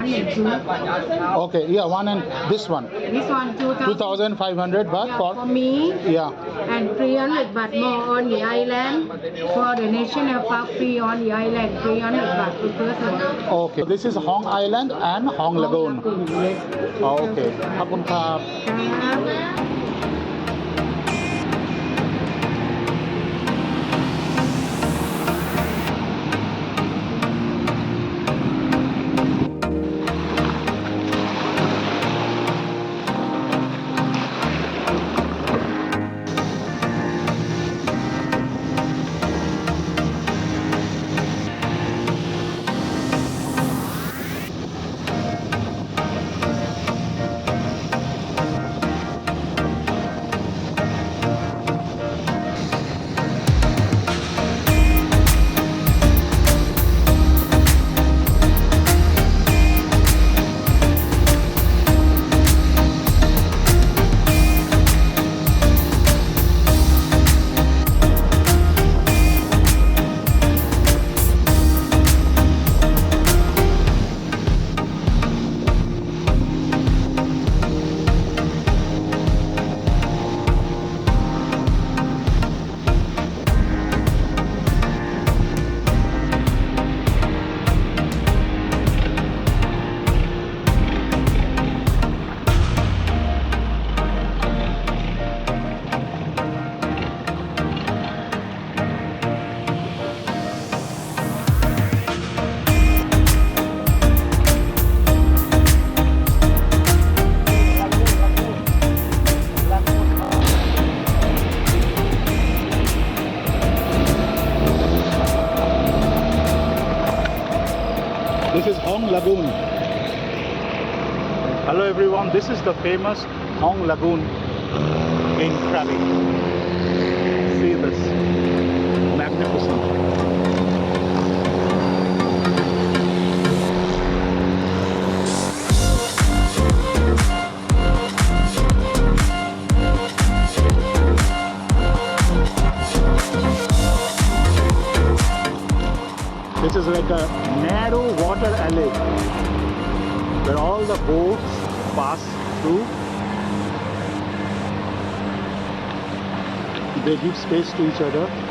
Okay, yeah, one and this one. This one 2,500 baht yeah, for for me yeah. and 300 baht more on the island. For the national park free on the island, 300 baht per person. Okay, this is Hong Island and Hong Lagoon. Yes. Okay, ขอบคุณครับ ครับ This is Hong Lagoon. Hello everyone, this is the famous Hong Lagoon in Krabi. See this, magnificent. This is like a narrow water alley where all the boats pass through. They give space to each other.